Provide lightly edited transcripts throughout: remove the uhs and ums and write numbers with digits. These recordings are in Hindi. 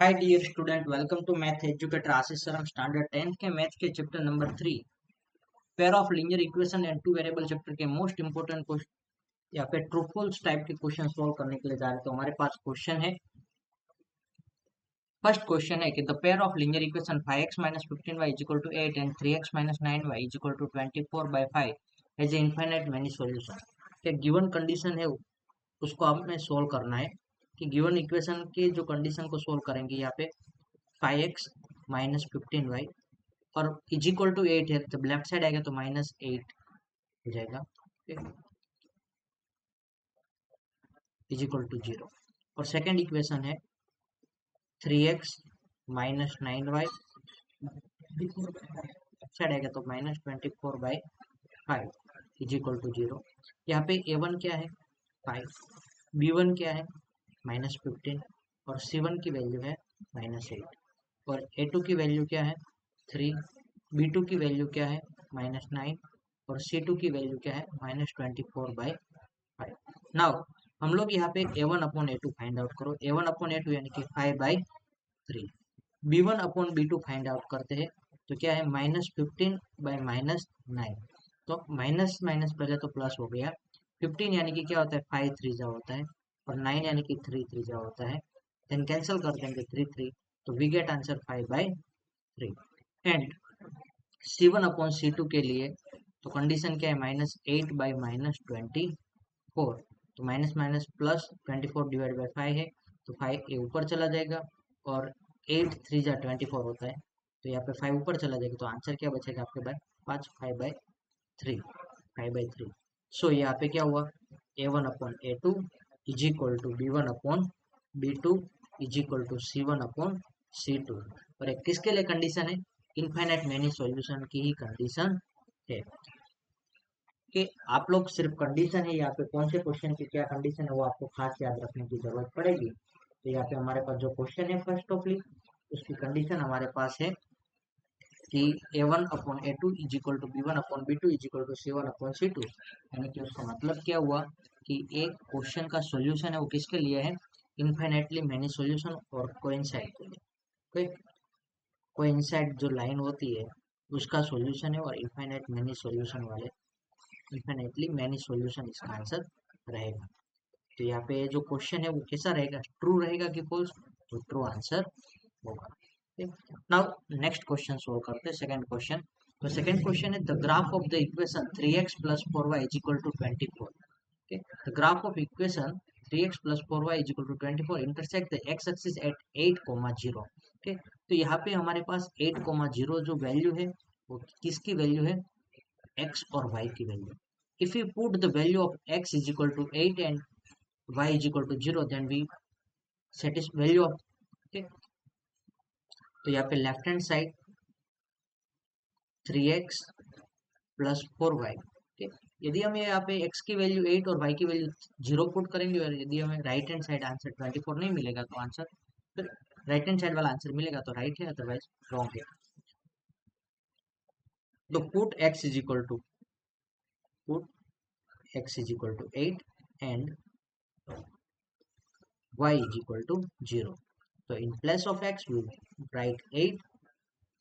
Hi dear student, welcome to math educator Ashish sir. हम स्टैंडर्ड 10th के मैथ के chapter number 3 pair of linear equation and two variable chapter के मोस्ट इंपोर्टेंट क्वेश्चन या फिर ट्रू फॉल्स टाइप के क्वेश्चन सॉल्व करने के लिए जा रहे हैं। तो हमारे पास क्वेश्चन है, फर्स्ट क्वेश्चन है कि the pair of linear equation 5x - 15y = 8 and 3x - 9y = 24/5 has a infinite many solution. के गिवन कंडीशन है उसको हमें सोल्व करना है कि गिवन इक्वेशन के जो कंडीशन को सोल्व करेंगे यहाँ पे 5x - 15y और इज इक्वल टू 8 है, जब लेफ्ट साइड आएगा तो -8 हो जाएगा, इज इक्वल टू 0। और सेकेंड इक्वेशन है 3x - 9y लेफ्ट साइड आएगा तो -24/5 इज इक्वल टू 0। यहाँ पे a1 क्या है 5, b1 क्या है -15 और c1 की वैल्यू है -8 और a2 की वैल्यू क्या है 3, b2 की वैल्यू क्या है -9 और c2 की वैल्यू क्या है -24/5। नाउ हम लोग यहाँ पे a1 upon a2 find out करो। a1 अपॉन a2 यानी कि 5/3। b1 upon b2 find out करते हैं तो क्या है -15/-9। तो माइनस माइनस पहले तो प्लस हो गया। 15 यानी कि क्या होता है 5 3 होता है और 9 यानी कि 3 3 होता है। देन कैंसिल कर देंगे 3 3, तो we get answer 5/3। And C1 upon C2 के लिए तो कंडीशन क्या है -8/-24। तो माइनस माइनस प्लस 24/5 है तो 5 ये ऊपर चला जाएगा और 8 3 जा 24 होता है तो यहाँ पे 5 ऊपर चला जाएगा तो आंसर क्या बचेगा आपके पास 5/3। सो यहाँ पे क्या हुआ a1 upon a2 is equal to b1 upon b2 is equal to c1 upon c2। और एक किसके लिए कंडीशन है इनफाइनाइट मेनी सॉल्यूशन की ही कंडीशन है कि आप लोग सिर्फ कंडीशन है यहाँ पे कौन से क्वेश्चन की क्या कंडीशन है वो आपको खास याद रखने की जरूरत पड़ेगी। तो यहाँ पे हमारे पास जो क्वेश्चन है फर्स्ट ऑफली उसकी कंडीशन हमारे पास है कि a1 upon a2 is equal to b1 upon b2 is equal to c1 upon c2। यानी कि उसका मतलब क्या हुआ कि एक क्वेश्चन का सॉल्यूशन है वो किसके लिए है इनफाइनाइटली मेनी सॉल्यूशन और कोइंसाइड के लिए। कोइंसाइड जो लाइन होती है उसका सॉल्यूशन है और इनफाइनाइट मेनी सॉल्यूशन वाले इनफाइनाइटली मेनी सॉल्यूशन इसका आंसर रहेगा। तो यहाँ पे जो क्वेश्चन है वो कैसा रहेगा ट्रू रहेगा कि फॉल्स, तो ट्रू आंसर होगा। नाउ नेक्स्ट क्वेश्चन सोल्व करते हैं सेकंड क्वेश्चन। तो सेकंड क्वेश्चन है the graph of the equation 3x + 4y = 24। okay, the graph of equation 3x + 4y = 24 intersect the x axis at 8, 0। okay, तो यहाँ पे हमारे पास 8, 0 जो वैल्यू है वो किसकी वैल्यू है x और y की value. If you put the value of x is equal to 8 and y is equal to 0 then we satisfy value of. तो यहाँ पे left hand side 3x + 4y। यदि हम यहाँ पे x की वैल्यू 8 और y की वैल्यू 0 पुट करेंगे और यदि हमें राइट हैंड साइड आंसर 24 नहीं मिलेगा तो आंसर फिर राइट हैंड साइड वाला आंसर मिलेगा तो राइट है अदरवाइज रॉन्ग है। तो put x is equal to 8 and y is equal to 0. So in place of x we write 8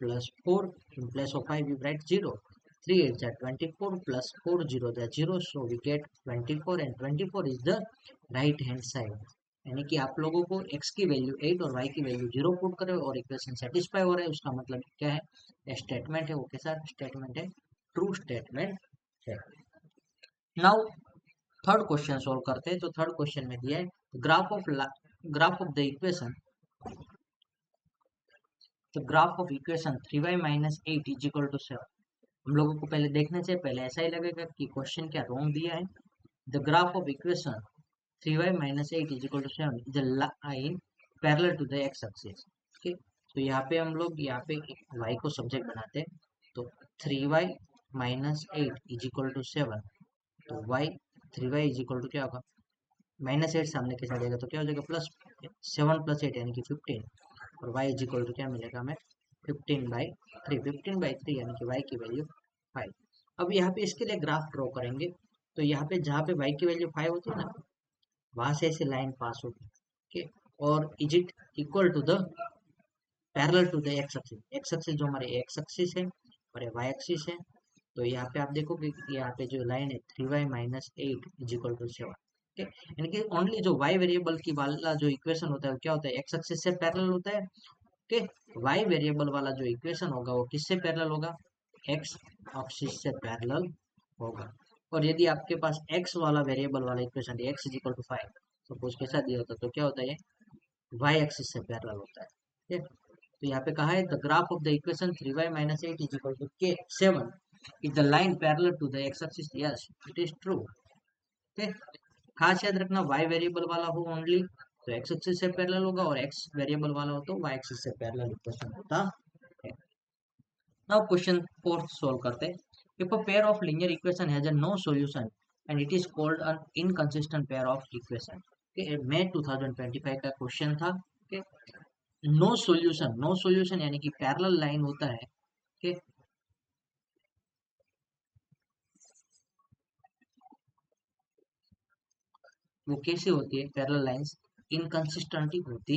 plus 4, in place of y we write 0. 3 8 are 24 plus 4 0 are 0, so we get 24 and 24 is the right hand side। यानी कि आप लोगों को x की वैल्यू 8 और y की वैल्यू 0 पुट करें और इक्वेशन सेटिस्फाई हो रहा है उसका मतलब क्या है स्टेटमेंट है वो कैसा स्टेटमेंट है ट्रू स्टेटमेंट है। नाउ थर्ड क्वेश्चन सोल्व करते हैं। तो थर्ड क्वेश्चन में दिया है graph of the equation 3y - 8 is equal to 7। हम लोगों को पहले देखने से पहले ऐसा ही लगेगा कि क्वेश्चन क्या रॉन्ग दिया है। The graph of equation 3y - 8 is equal to 7 is a line parallel to the x axis. Okay, तो यहाँ पे हम लोग यहाँ पे y को सब्जेक्ट बनाते हैं तो 3y - 8 इज इक्वल टू 7। तो y 3y is equal to क्या होगा -8 सामने के साइड आएगा तो क्या हो जाएगा +7 + 8 यानी कि 15 और y इज इक्वल टू क्या मिलेगा हमें 15/3 यानी कि y की वैल्यू 5। अब यहाँ पे इसके लिए ग्राफ ड्रॉ करेंगे तो यहाँ पे जहाँ पे y की वैल्यू 5 होती है ना वहां से ऐसे लाइन पास होगी। ओके, और is it equal to the parallel to the x axis जो हमारे एक्स एक्सिस है और ये वाई एक्सिस है। तो यहाँ पे आप देखोगे कि यहाँ पे जो लाइन है 3y minus 8 is equal to 7। Okay, यानी कि ओनली जो y वेरिएबल की वाला जो इक्वेशन होता है वो क्या होता है, एक्स एक्सिस से पैरेलल होता है। ओके, y वेरिएबल वाला जो इक्वेशन होगा वो किससे पैरेलल होगा, एक्स एक्सिस से पैरेलल होगा। और यदि आपके पास x वाला वेरिएबल वाला इक्वेशन है x is equal to 5 suppose कैसा दिया होता तो क्या होता है, y एक्सिस से पैरेलल होता है। ठीक है, तो यहाँ पे कहा है the graph of the equation 3y minus 8 is equal to के 7 is the line parallel to the x axis. Yes it is true. ठीक है, खास याद रखना y वेरिएबल वाला हो ओनली तो एक्स एक्सिस से पैरेलल होगा और x वेरिएबल वाला हो तो y एक्सिस से पैरेलल इक्वेशन होता है। नाउ क्वेश्चन 4 सोल्व करते हैं। If a pair of linear equation has a no solution and it is called an inconsistent pair of equation. मई 2025 का क्वेश्चन था। नो सॉल्यूशन, नो सॉल्यूशन यानी कि पैरेलल लाइन होता है। okay? वो कैसे होती है पैरेलल लाइंस, इनकंसिस्टेंट होती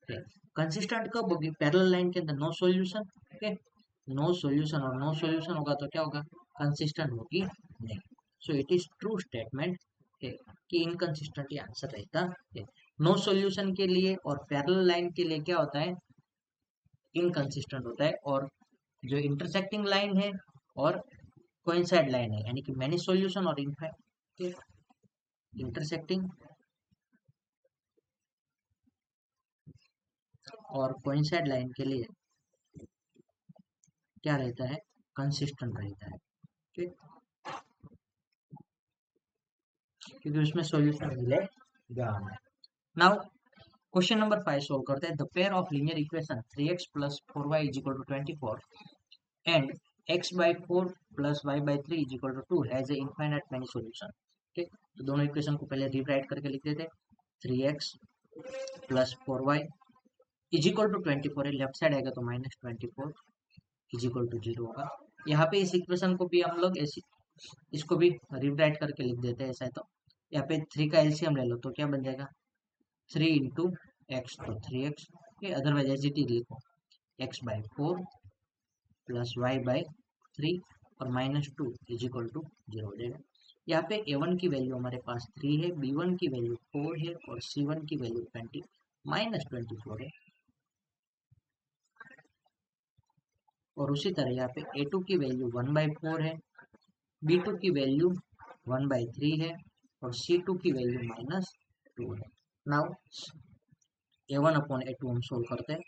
है। कंसिस्टेंट कब होगी, पैरेलल लाइन के अंदर no solution. Okay, no solution और नो सॉल्यूशन होगा तो क्या होगा, कंसिस्टेंट होगी नहीं। So it is true statement कि इनकंसिस्टेंट आंसर रहता है। नो सॉल्यूशन के लिए और पैरेलल लाइन के लिए क्या होता है, इनकंसिस्टेंट होता है। और जो इंटरसेक्टिंग लाइन है और कोइंसाइड लाइन है यानी कि मैनी सॉल्यूशन और इंटरसेक्टिंग और कोइंसाइड लाइन के लिए क्या रहता है, कंसिस्टेंट रहता है। ठीक, क्योंकि उसमें सॉल्यूशन मिलेगा। नाउ क्वेश्चन नंबर 5 सोल्व करते हैं। The pair of linear equation 3x plus 4y is equal to 24 and x by 4 plus y by 3 is equal to 2 has a infinite many solution. ठीक, तो दोनों इक्वेशन को पहले रीराइट करके लिख देते हैं। 3x plus 4y is equal to 24 है, लेफ्ट साइड आएगा तो माइनस 24 इज इक्वल टू 0 होगा। यहाँ पे इस इक्वेशन को भी हम लोग ऐसी इसको भी रिराइट करके लिख देते हैं ऐसा है। तो यहाँ पे 3 का एलसीएम ले लो तो क्या बन जाएगा, 3 इंटू एक्स तो 3x, otherwise as it is लिखो x by 4 plus y by 3 और माइनस 2 इज इक्वल टू 0 हो जाएगा। यहाँ पे a1 की वैल्यू हमारे पास 3 है, b1 की वैल्यू 4 है और c1 की वैल्यू 20 माइनस 24 है। और उसी तरह यहाँ पे a2 की वैल्यू 1/4 है, b2 की वैल्यू 1/3 है और c2 की वैल्यू -2 है। नाउ a1 अपॉन a2 हम सोल्व करते हैं।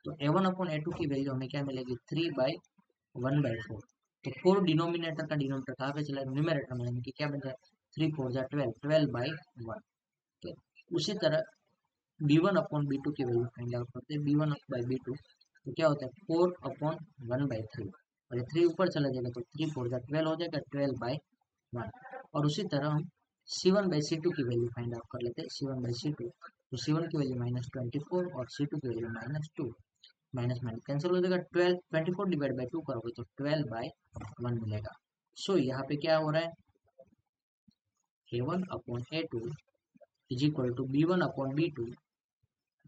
तो a1 अपॉन a2 की वैल्यू हमें क्या मिलेगी, 3/1/4। तो 4 डिनोमिनेटर का डिनोमिनेटर कहाँ पे चला, न्यूमरेटर में, यानी कि क्या बन जाए 3 4 जा 12, 12/1। तो उसी तरह b1 अपॉन b2 की वैल्यू फाइंड आउट करते हैं। b1 बाई b2 तो क्या होता है 4 अपॉन 1/3 और ये 3 ऊपर चला जाएगा तो 3 4 जा 12 हो जाएगा, 12/1। और उसी तरह हम c1 बाई c2 की वैल्यू फाइंड आउट कर लेते हैं। c1 बाई c2 तो c1 की वैल्यू -24 और c2 की वैल्यू -2, माइनस माइनस कैंसिल हो जाएगा। 12 24 डिवाइड बाई 2 करोगे तो 12/1 मिलेगा। सो यहाँ पे क्या हो रहा है, a1 upon a2 is equal to b1 upon b2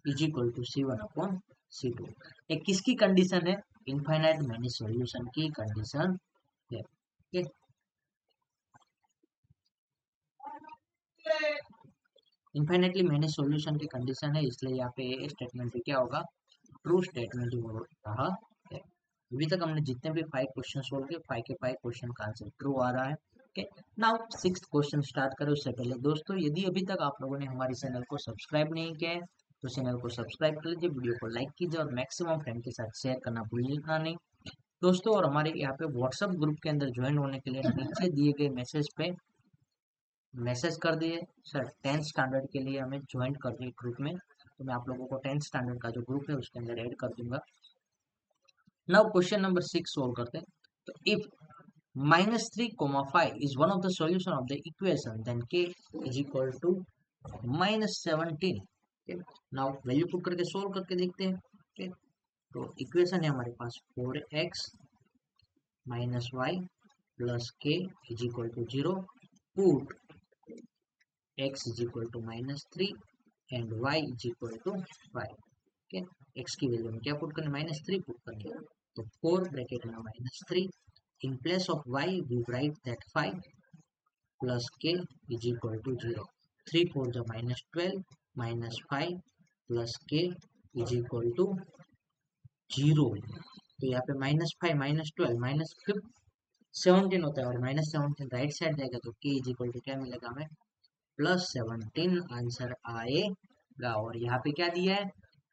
is equal to c1 upon c2। ये किसकी कंडीशन है, इनफाइनाइट मैनी सॉल्यूशन की कंडीशन है। okay? इनफाइनाइटली मैनी सॉल्यूशन की कंडीशन है, इसलिए यहाँ पे स्टेटमेंट भी क्या होगा, ट्रू स्टेटमेंट हो रहा है। अभी तक हमने जितने भी 5 क्वेश्चन सोल्व किए 5 के 5 क्वेश्चन का आंसर ट्रू आ रहा है। Okay, now 6th question start करें उससे पहले दोस्तों, यदि अभी तक आप लोगों ने हमारे चैनल को सब्सक्राइब नहीं किया है तो चैनल को सब्सक्राइब कर लीजिए, वीडियो को लाइक कीजिए और मैक्सिमम फ्रेंड के साथ शेयर करना भूलना नहीं दोस्तों। और हमारे यहाँ पे व्हाट्सएप ग्रुप के अंदर ज्वाइन होने के लिए नीचे दिए गए मैसेज पे मैसेज कर दिए सर 10th स्टैंडर्ड के लिए हमें ज्वाइन कर दिए ग्रुप में, तो मैं आप लोगों को 10th स्टैंडर्ड का जो ग्रुप है उसके अंदर ऐड कर दूंगा। नाउ क्वेश्चन नंबर 6 सोल्व करते हैं। तो if -3, 5 is one of the solution of the equation, then k is equal to -17। Now value put करके सोल्व करके देखते हैं। okay? तो इक्वेशन है हमारे पास 4x minus y plus k is equal to 0, put x is equal to -3 and y is equal to 5। X की वैल्यू में क्या पुट करना, -3 पुट करनी है। तो 4 ब्रैकेट में -3 in place of y we write that 5 plus k is equal to 0। 3 4 जा -12 -5 plus k is equal to 0। तो यहाँ पे -5 -12 -17 होता है और -17 राइट साइड जाएगा तो k इज इक्वल टू क्या मिलेगा हमें, +17 आंसर आएगा। और यहाँ पे क्या दिया है,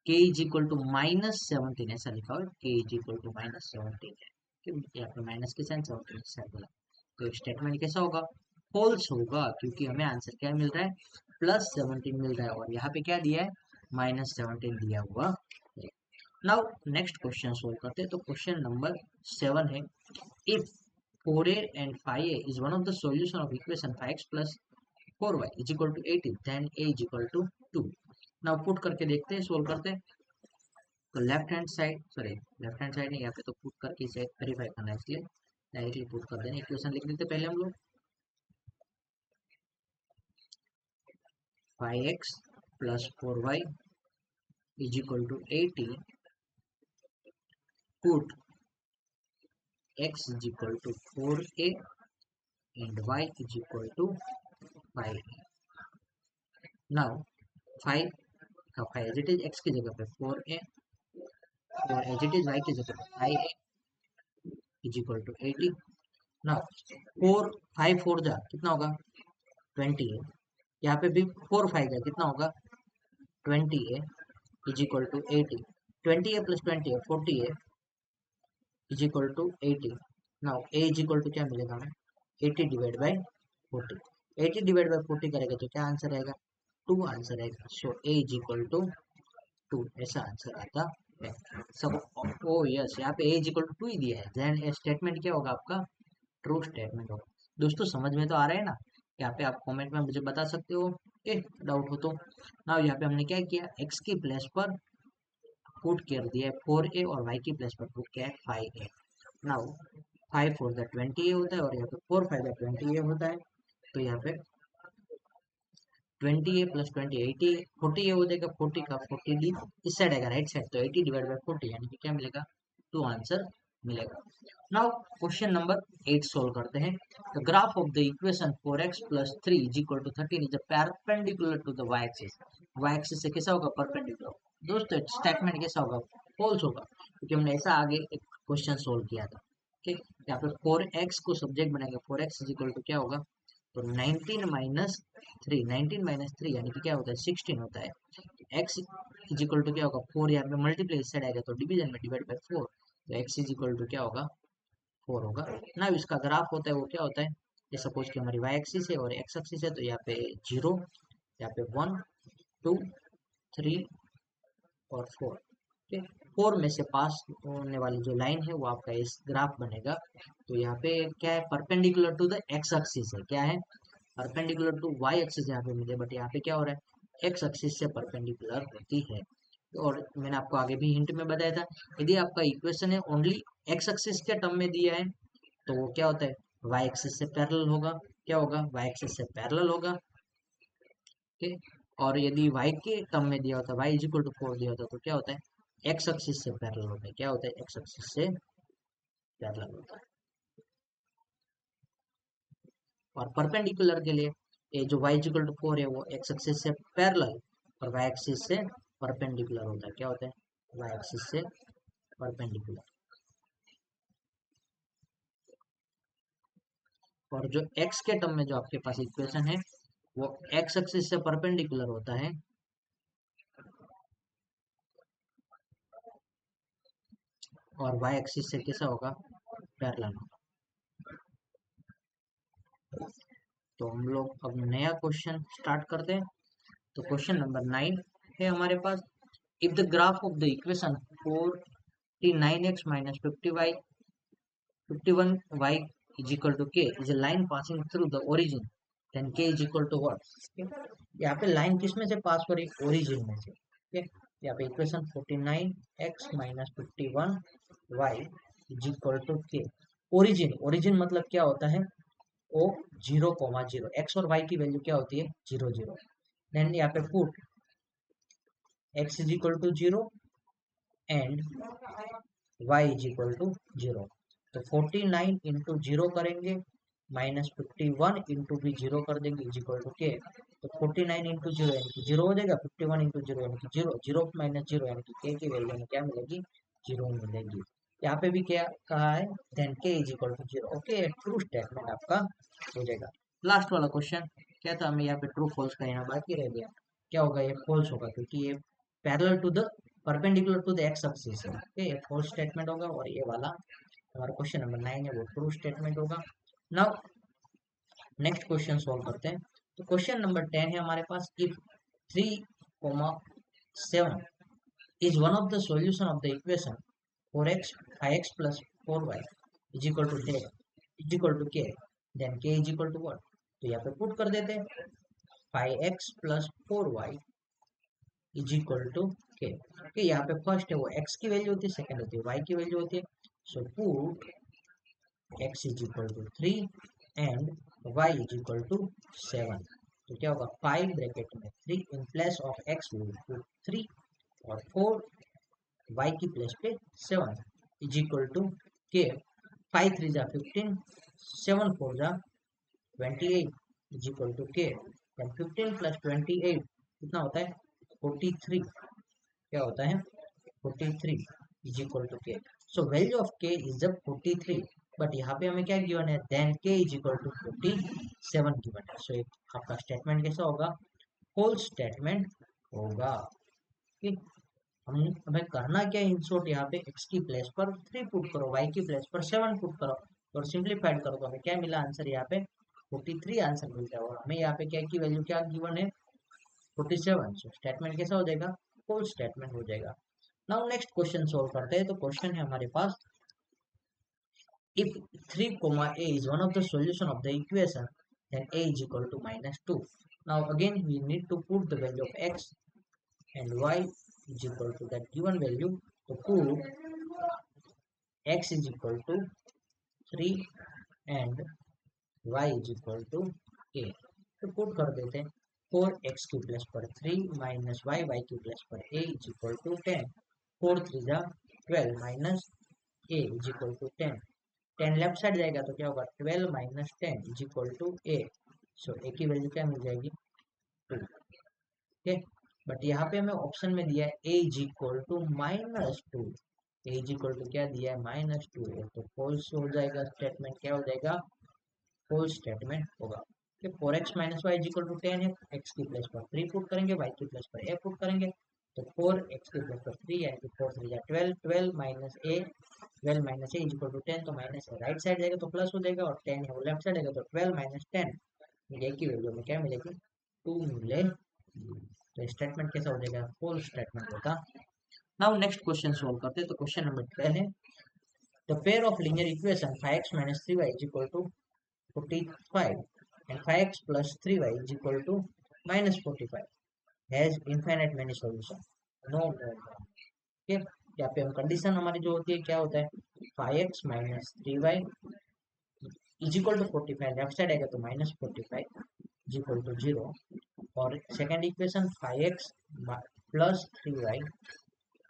k इज इक्वल टू -17 ऐसा लिखा हुआ है, k इज इक्वल टू -17 है, क्योंकि यहाँ पे माइनस के साइन 17 साइड बोला। तो स्टेटमेंट कैसा होगा, फॉल्स होगा, क्योंकि हमें आंसर क्या मिल रहा है, +17 मिल रहा है और यहाँ पे क्या दिया है, -17 दिया हुआ है। नाउ नेक्स्ट क्वेश्चन सोल्व करते हैं। तो क्वेश्चन नंबर 7 है, if 4a and 5a is one of the solution of equation 5x plus 4y is equal to 80 then a is equal to 2। Now put करके देखते हैं, सोल्व करते हैं। तो लेफ्ट हैंड साइड नहीं, यहाँ पे तो पुट करके इसे वेरीफाई करना है, इसलिए डायरेक्टली पुट कर देना। इक्वेशन लिख देते पहले हम लोग, 5x plus 4y is equal to 80, put x is equal to 4a and y is equal to 5a। now 5 का 5 एज इट इज x की जगह पे 4a और एज इट इज y की जगह पे 5a is equal to 80। Now 4 5 4 जा कितना होगा 20 है, यहाँ पे भी 4 5 जा कितना होगा 20 है is equal to 80। 20 plus 20 40 is equal to 80। Now a is equal to क्या मिलेगा हमें, 80 डिवाइड बाय 40। 80 डिवाइड बाय 40 करेगा तो क्या आंसर आएगा, 2 आंसर आएगा। सो a इज इक्वल टू 2 ऐसा आंसर आता है सब। ओ यस, यहाँ पे a इज इक्वल टू 2 ही दिया है, देन स्टेटमेंट क्या होगा आपका, ट्रू स्टेटमेंट होगा। दोस्तों समझ में तो आ रहा है ना, यहाँ पे आप कमेंट में मुझे बता सकते हो डाउट हो तो। ना यहाँ पे हमने क्या किया, x की प्लेस पर पुट कर दिया है 4a और y की प्लेस पर पुट किया है 5a। नाउ 5 4 द 20a होता है और यहाँ पे 4 5 द 20a होता है। तो यहाँ पे 20a प्लस 20 80 40a हो जाएगा, 40 का 40d इस साइड आएगा राइट साइड, तो 80 डिवाइड बाय 40 यानी कि क्या मिलेगा, 2 आंसर मिलेगा। नाउ क्वेश्चन नंबर 8 सोल्व करते हैं। The graph of the equation 4x plus 3 is equal to 13 is a perpendicular to the y axis। y axis से कैसा होगा, परपेंडिकुलर। दोस्तों स्टेटमेंट कैसा होगा, फॉल्स होगा, क्योंकि हमने ऐसा आगे एक क्वेश्चन सोल्व किया था। ठीक, यहाँ पे 4x को सब्जेक्ट बनाएंगे, 4x इज इक्वल टू क्या होगा, तो 19 माइनस 3 यानी कि क्या होता है 16 होता है। x इज इक्वल टू क्या होगा 4, यहाँ पे मल्टीप्लाई इस साइड आएगा तो डिवीजन में डिवाइड बाय 4, तो x इज इक्वल टू क्या होगा 4 होगा ना। इसका ग्राफ होता है वो क्या होता है, ये सपोज कि हमारी y एक्सिस है और x एक्सिस है, तो यहाँ पे 0, यहाँ पे 1 2 3 और 4। ठीक, 4 में से पास होने वाली जो लाइन है वो आपका इस ग्राफ बनेगा। तो यहाँ पे क्या है, perpendicular to the x axis है, क्या है, परपेंडिकुलर टू y एक्सिस यहाँ पे मिले, बट यहाँ पे क्या हो रहा है, x एक्सिस से परपेंडिकुलर होती है। और मैंने आपको आगे भी हिंट में बताया था, यदि आपका इक्वेशन है ओनली x एक्सिस के टर्म में दिया है तो वो क्या होता है, y एक्सिस से पैरेलल होगा। क्या होगा, y एक्सिस से पैरेलल होगा। ठीक, और यदि y के टर्म में दिया होता है, y इज इक्वल टू 4 दिया होता तो क्या होता है, x एक्सिस से पैरेलल होता है। क्या होता है, x एक्सिस से पैरेलल होता है। और परपेंडिकुलर के लिए ये जो y इज इक्वल टू 4 है वो x एक्सिस से पैरेलल और y एक्सिस से परपेंडिकुलर होता है। क्या होता है, y एक्सिस से परपेंडिकुलर। और जो x के टर्म में जो आपके पास इक्वेशन है वो x एक्सिस से परपेंडिकुलर होता है और y एक्सिस से कैसा होगा, पैरेलल होगा। तो हम लोग अब नया क्वेश्चन स्टार्ट करते हैं। तो क्वेश्चन नंबर 9 है हमारे पास, if the graph of the equation 49x minus 51y is equal to k is a line passing through the origin, then k is equal to what। यहाँ पे लाइन किस में से पास हो रही, ओरिजिन में से। ठीक, यहाँ पे equation 49x minus 51y is equal to k। Origin मतलब क्या होता है, ओ 0,0, x और y की वैल्यू क्या होती है 0 0। देन यहाँ पे put x is equal to 0 and y is equal to 0। तो 49 इंटू 0 करेंगे माइनस 51 इंटू भी 0 कर देंगे इज इक्वल टू के। तो 49 इंटू 0 यानी कि 0 हो जाएगा, 51 इंटू 0 यानी कि 0, 0 माइनस 0 यानी कि के की वैल्यू में क्या मिलेगी, 0 मिलेगी। यहाँ पे भी क्या कहा है, then k is equal to 0। Okay, true statement आपका हो जाएगा। लास्ट वाला क्वेश्चन क्या था, हमें यहाँ पे ट्रू फॉल्स का यहाँ बाकी रह गया। क्या होगा, ये फॉल्स होगा क्योंकि ये parallel to the perpendicular to the x axis है। ओके, ये फॉल्स स्टेटमेंट होगा और ये वाला हमारा क्वेश्चन नंबर 9 है वो ट्रू स्टेटमेंट होगा। नाउ नेक्स्ट क्वेश्चन सॉल्व करते हैं। तो क्वेश्चन नंबर 10 है हमारे पास, if 3,7 is one of the solution of the equation 4x 5x plus 4y is equal to k, then k is equal to what? तो यहाँ पे पुट कर देते हैं 5x plus 4y is equal to k। okay, यहाँ पे फर्स्ट है वो x की वैल्यू होती है, सेकंड होती है y की वैल्यू होती है। So put x is equal to 3 and y is equal to 7। तो क्या होगा, 5 ब्रैकेट में 3 in place of x will put 3 और 4 y की प्लेस पे 7 इज इक्वल टू के। 5 3 जा 15, 7 4 जा 28 इज इक्वल टू के। 15 प्लस 28 कितना होता है, 43। क्या होता है, 43 इज इक्वल टू के। सो वैल्यू ऑफ के इज 43, बट यहाँ पे हमें क्या गिवन है, then k is equal to 47 given है। सो आपका स्टेटमेंट कैसा होगा, फॉल्स स्टेटमेंट होगा। ठीक, हमें करना क्या, इन शॉर्ट यहाँ पे x की प्लेस पर 3 पुट करो, y की प्लेस पर 7 पुट करो और सिंप्लीफाइड करो तो हमें क्या मिला आंसर, यहाँ पे 43 आंसर मिलता है। और हमें यहाँ पे क्या की वैल्यू क्या गिवन है, 47। सो स्टेटमेंट कैसा हो जाएगा, फुल स्टेटमेंट हो जाएगा। नाउ नेक्स्ट क्वेश्चन सोल्व करते हैं। तो क्वेश्चन है हमारे पास, if 3 a is one of the solution of the equation then a is equal to -2। now again we need to put the value of x and y is equal to that given value। तो put x is equal to 3 and y is equal to a। तो पुट कर देते हैं 4x की प्लेस पर 3 माइनस y, y की प्लेस पर a इज इक्वल टू 10। 4 3 जा 12 minus a is equal to 10। 10 left side जाएगा तो क्या होगा, 12 minus 10 is equal to a। So a की वैल्यू क्या मिल जाएगी, 2। ठीक है, बट यहाँ पे हमें ऑप्शन में दिया है a is equal to -2। a is equal to क्या दिया है, -2। तो फॉल्स हो जाएगा स्टेटमेंट, क्या हो जाएगा, फॉल्स स्टेटमेंट होगा। कि 4x minus y is equal to 10 है, x की प्लेस पर 3 पुट करेंगे, y की प्लेस पर a पुट करेंगे। तो 4x की प्लेस पर 3 यानी कि 4 3 12, 12 minus a, 12 minus a is equal to 10। तो माइनस राइट साइड जाएगा तो प्लस हो जाएगा और 10 है वो लेफ्ट साइड जाएगा तो 12 माइनस 10 a की वैल्यू में क्या मिलेगी, 2 मिलेगी। तो स्टेटमेंट कैसा हो जाएगा, फॉल्स स्टेटमेंट होगा। नाउ नेक्स्ट क्वेश्चन सोल्व करते हैं। तो क्वेश्चन नंबर 12 है, the pair of linear equation 5x minus 3y is equal to 45 and 5x plus 3y is equal to minus 45 has infinite many solution। No no no. ठीक, यहाँ पे हम कंडीशन हमारी जो होती है क्या होता है, 5x minus 3y is equal to 45, left side आएगा तो minus 45 is equal to 0। और second equation 5x plus 3y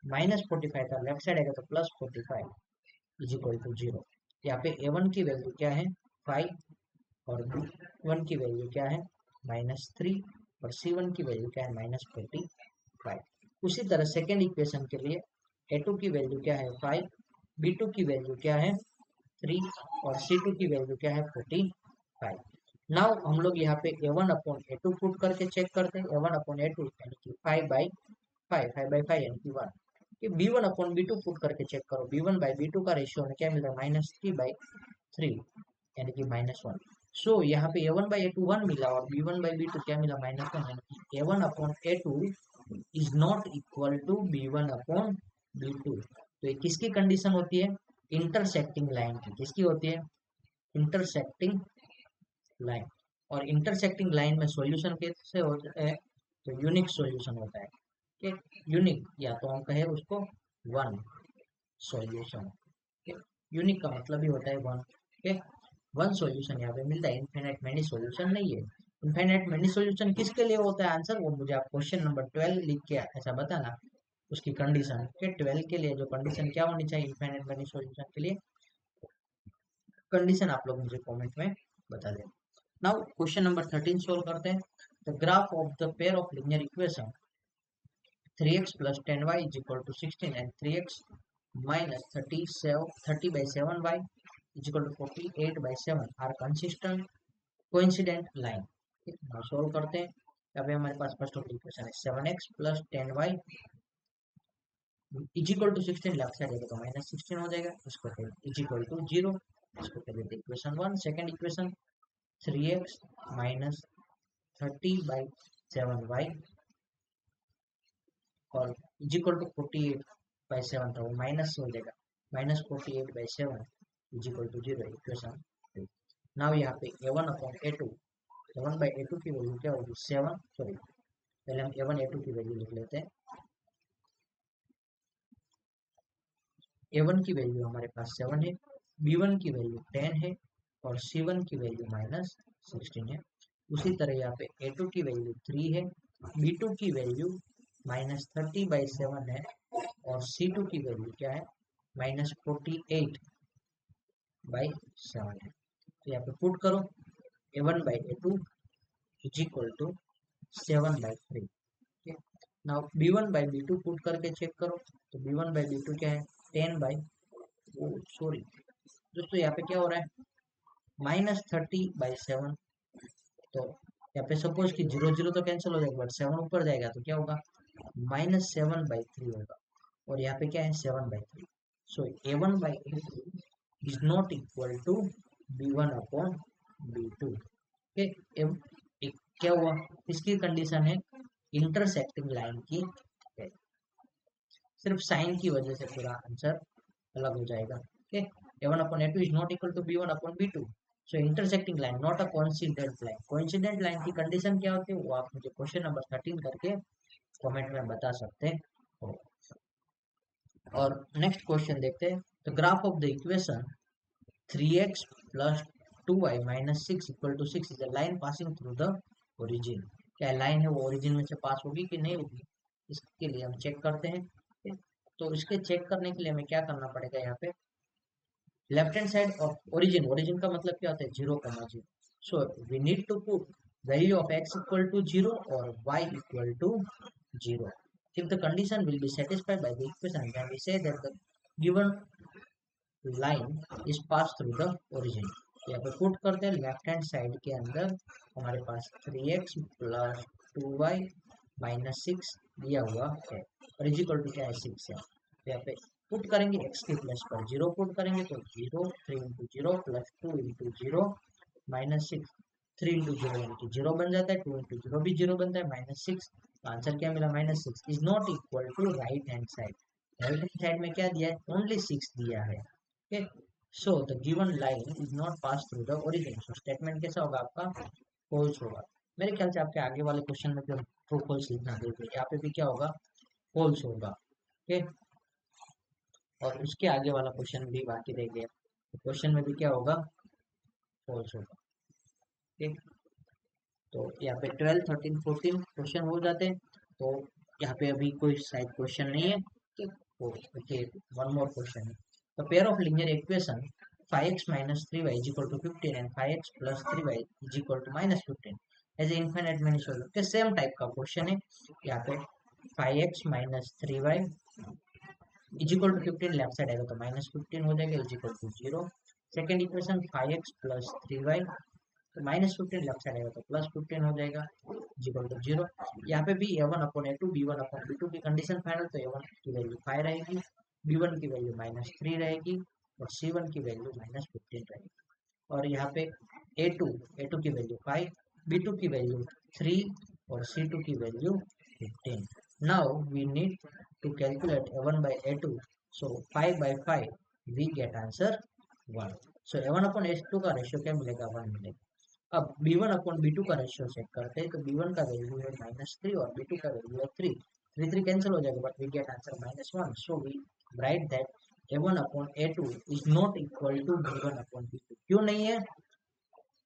minus 45 था, लेफ्ट साइड आएगा तो प्लस 45 इज इक्वल टू 0। यहाँ पे a1 की वैल्यू क्या है, 5 और b1 की वैल्यू क्या है, -3 और c1 की वैल्यू क्या है, -45। उसी तरह सेकेंड इक्वेशन के लिए a2 की वैल्यू क्या है, 5, b2 की वैल्यू क्या है, 3 और c2 की वैल्यू क्या है, 45। नाउ हम लोग यहाँ पे a1 अपॉन a2 पुट करके चेक करते हैं। a1 अपॉन a2 यानी कि 5/5 यानी कि 1। कि b1 अपॉन b2 पुट करके चेक करो, b1 बाई b2 का रेशियो हमें क्या मिल रहा है, -3/3 यानी कि -1। सो यहाँ पे a1 बाई a2 1 मिला और b1 बाई b2 क्या मिला, -1 यानी कि a1 upon a2 is not equal to b1 upon b2। तो ये किसकी कंडीशन होती है, इंटरसेक्टिंग लाइन की। किसकी होती है, इंटरसेक्टिंग लाइन। और इंटरसेक्टिंग लाइन में सॉल्यूशन कैसे होता है, तो यूनिक सॉल्यूशन होता है। यूनिक या तो हम कहें उसको वन सॉल्यूशन। यूनिक का मतलब ही होता है वन। वन सॉल्यूशन यहाँ पे मिलता है, इनफाइनाइट मैनी सॉल्यूशन नहीं है। इनफाइनाइट मैनी सॉल्यूशन किसके लिए होता है आंसर, वो मुझे आप क्वेश्चन नंबर 12 लिख के ऐसा बताना उसकी कंडीशन के 12 के लिए जो कंडीशन क्या होनी चाहिए इनफाइनाइट मैनी सॉल्यूशन के लिए, कंडीशन आप लोग मुझे कमेंट में बता दें। नाउ क्वेश्चन नंबर 13 सोल्व करते हैं। The graph of the pair of linear equation 3x plus 10y is equal to 16 and 3x minus 30 by 7y is equal to 48 by 7 are consistent coincident line। now solve करते हैं। यहाँ पे हमारे पास फर्स्ट ऑफ इक्वेशन है 7x plus 10y is equal to 16, left side है तो माइनस 16 हो जाएगा, इसको फिर इज इक्वल टू 0, इसको कर देते equation 1। Second equation 3x minus 30 by 7y और इज इक्वल टू 48 बाई 7 था वो माइनस हो जाएगा, minus 48 by 7 is equal to 0, equation 2। Now यहाँ पे a1 upon a2, a1 by a2 की वैल्यू क्या होगी 7, सॉरी पहले हम a1 a2 की वैल्यू लिख लेते हैं। a1 की वैल्यू हमारे पास 7 है, b1 की वैल्यू 10 है और c1 की वैल्यू माइनस 16 है। उसी तरह यहाँ पे a2 की वैल्यू 3 है, b2 की वैल्यू माइनस 30 बाई 7 है और c2 की वैल्यू क्या है माइनस 48 बाई 7 है। तो यहाँ पे पुट करो a1 by a2 is equal to 7 by 3। Now b1 by b2 put करके चेक करो, तो b1 बाई b2 क्या है 10 बाई, सॉरी दोस्तों यहाँ पे क्या हो रहा है माइनस 30 बाई 7। तो यहाँ पे सपोज कि 0 0 तो कैंसिल हो जाएगा बट 7 ऊपर जाएगा तो क्या होगा माइनस 7 बाई 3 होगा और यहाँ पे क्या है 7 by 3। So a1 by a2 is not equal to b1 upon b2। क्या हुआ, इसकी कंडीशन है इंटरसेक्टिंग लाइन की है। सिर्फ साइन की वजह से पूरा आंसर अलग हो जाएगा। Okay, a1 upon a2 is not equal to b1 upon b2। So intersecting line not a coincident line. Coincident line की कंडीशन क्या होती है वो आप मुझे क्वेश्चन नंबर 13 करके कमेंट में बता सकते हो। और नेक्स्ट क्वेश्चन देखते हैं। The graph of the equation 3x plus 2y minus 6 equal to 6 is a line passing through the origin। क्या लाइन है वो ओरिजिन में से पास होगी कि नहीं होगी, इसके लिए हम चेक करते हैं। तो इसके चेक करने के लिए हमें क्या करना पड़ेगा, यहाँ पे left hand side of origin, origin का मतलब क्या होता है 0,0। So we need to put value of x equal to 0 और y equal to 0। if the condition will be satisfied by the equation then we say that the given line is passed through the origin। यहाँ पे पुट करते हैं लेफ्ट हैंड साइड के अंदर हमारे पास 3x प्लस 2y माइनस 6 दिया हुआ है और इज इक्वल टू क्या है 6 है। तो यहाँ पे पुट करेंगे x के प्लस पर 0 पुट करेंगे तो 0, 3 into 0 plus 2 into 0 minus 6, 3 into 0 into 0 बन जाता है, 2 इंटू 0 भी 0 बनता है माइनस 6। आंसर क्या मिला minus 6 is not equal to right hand side. Right hand side में क्या दिया है ओनली 6 दिया है। Okay, so the given line is not pass through the origin. So statement कैसा होगा आपका फॉल्स होगा। मेरे ख्याल से आपके आगे वाले क्वेश्चन में भी हम ट्रू फॉल्स लिखना देंगे, यहाँ पे भी क्या होगा फॉल्स होगा। ओके, और उसके आगे वाला क्वेश्चन भी बाकी रह गया, तो क्वेश्चन में भी क्या होगा फॉल्स होगा। ओके, तो यहाँ पे 12, 13, 14 क्वेश्चन हो जाते हैं। तो यहाँ पे अभी कोई शायद क्वेश्चन नहीं है। ओके, वन मोर क्वेश्चन है। The pair of linear equation 5x minus 3y is equal to 15 and 5x plus 3y is equal to minus 15 as a infinite many solution। के सेम टाइप का क्वेश्चन है। यहाँ पे 5x minus 3y is equal to 15 left side आएगा तो minus 15 हो जाएगा is equal to 0। Second equation 5x plus 3y तो माइनस 15 लेफ्ट साइड आएगा तो प्लस 15 हो जाएगा इक्वल टू 0। यहाँ पे भी a1 upon a2 b1 upon b2 की कंडीशन फाइनल, तो a1 की वैल्यू 5 रहेगी, b1 की वैल्यू माइनस 3 रहेगी और c1 की वैल्यू माइनस 15 रहेगी। और यहाँ पे a2 की वैल्यू 5, b2 की वैल्यू 3 और c2 की value 15। Now we need to calculate a1 by a2। So 5 by 5 we get answer 1। So a1 upon a2 का रेशियो क्या मिलेगा 1 मिलेगा। अब b1 अपॉन b2 का रेशियो चेक करते हैं, तो b1 का वैल्यू है -3 और b2 का वैल्यू है 3, 3 कैंसिल हो जाएगा but we get answer -1। So we write that a1 upon a2 is not equal to b1 upon b2। क्यों नहीं है,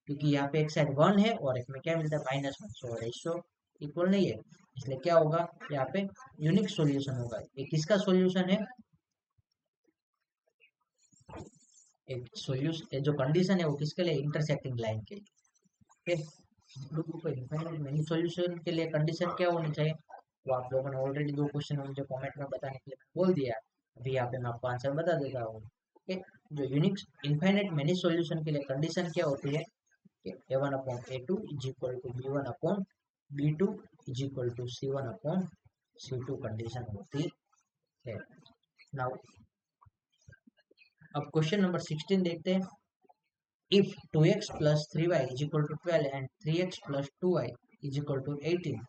क्योंकि यहाँ पे एक साइड 1 है और एक में क्या मिलता है -1, सो रेशियो इक्वल नहीं है। इसलिए क्या होगा यहाँ पे यूनिक सॉल्यूशन होगा। ये किसका सॉल्यूशन है, एक सॉल्यूशन जो कंडीशन है वो किसके लिए, इंटरसेक्टिंग लाइन के लिए। इनफाइनाइट मेनी सॉल्यूशन के लिए कंडीशन क्या होनी चाहिए, वो आप लोगों ने ऑलरेडी 2 क्वेश्चन मुझे कमेंट में बताने के लिए बोल दिया, अभी यहाँ पे मैं आपको आंसर बता देता हूँ। कि जो यूनिक इनफाइनाइट मेनी सॉल्यूशन के लिए कंडीशन क्या होती है कि a1 upon a2 is equal to b1 upon b2 is equal to c1 upon c2 condition होती है। नाउ अब क्वेश्चन नंबर 16 देखते हैं। If 2x plus 3y is equal to 12 and 3x plus 2y is equal to 18,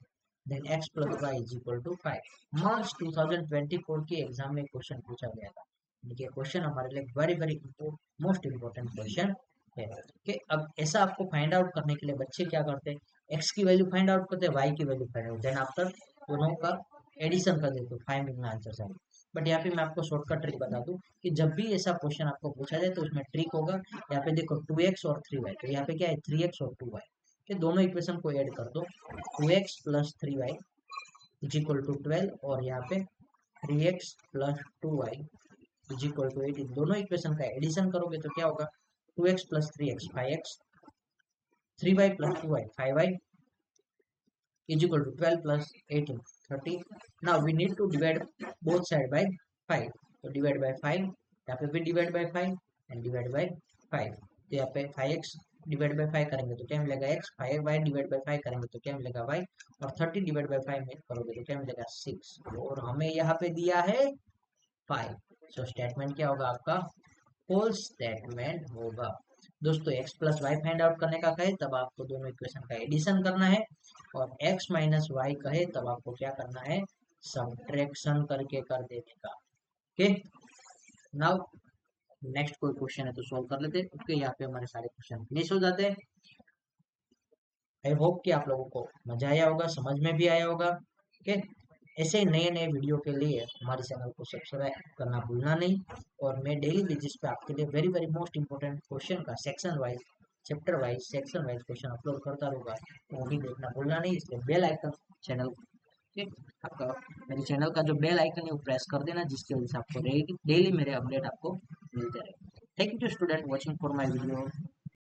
then x plus y is equal to 5. मार्च 2024 की एग्जाम में क्वेश्चन पूछा गया था। ये क्वेश्चन हमारे लिए very very most important question है कि अब ऐसा आपको फाइंड आउट करने के लिए बच्चे क्या करते हैं, x की वैल्यू फाइंड आउट करते हैं, y की value find out, then after दोनों का एडिशन कर देते हो, फाइंडिंग आंसर साइन। बट यहाँ पे मैं आपको शॉर्टकट ट्रिक बता दूं कि जब भी ऐसा क्वेश्चन आपको पूछा जाए तो उसमें ट्रिक होगा। यहाँ पे देखो 2x और 3y, तो यहाँ पे क्या है 3x और 2y के दोनों इक्वेशन को ऐड कर दो, 2x plus 3y is equal to 12 और यहाँ पे 3x plus 2y is equal to 18, दोनों इक्वेशन का एडिशन करोगे तो क्या होगा 2x plus 3x 5x, 3y plus 2y 5y is equal to 12 plus 18 30. Now we need to divide both side by 5, तो divide by 5, यहाँ पे भी divide by 5 and divide by 5, तो यहाँ पे 5x डिवाइड बाय 5 करेंगे तो क्या मिलेगा x, 5y डिवाइड बाय 5 करेंगे तो क्या मिलेगा y, और 30 डिवाइड बाय 5 में करोगे तो क्या मिलेगा 6, और हमें यहाँ पे दिया है 5। सो स्टेटमेंट क्या होगा आपका, फॉल्स स्टेटमेंट होगा। दोस्तों x plus y find out करने का कहे तब आपको दोनों इक्वेशन का एडिशन करना है, और x माइनस वाई कहे तब आपको क्या करना है, सब्ट्रैक्शन करके कर देने का। ओके, नाउ नेक्स्ट कोई क्वेश्चन है तो सॉल्व कर लेते हैं। ओके, यहाँ पे हमारे सारे क्वेश्चन फिनिश हो जाते हैं। आई होप कि आप लोगों को मजा आया होगा, समझ में भी आया होगा। ओके, ऐसे ही नए नए वीडियो के लिए हमारे चैनल को सब्सक्राइब करना भूलना नहीं, और मैं डेली बेसिस पे आपके लिए very very most important question का section wise, chapter wise, section wise question upload करता रहूँगा, तो वो भी देखना भूलना नहीं। इसलिए बेल आइकन चैनल के आपका, मेरे चैनल का जो बेल आइकन है वो प्रेस कर देना, जिसकी वजह से आपको डेली मेरे अपडेट आपको मिलते रहे। Thank you student watching for my video.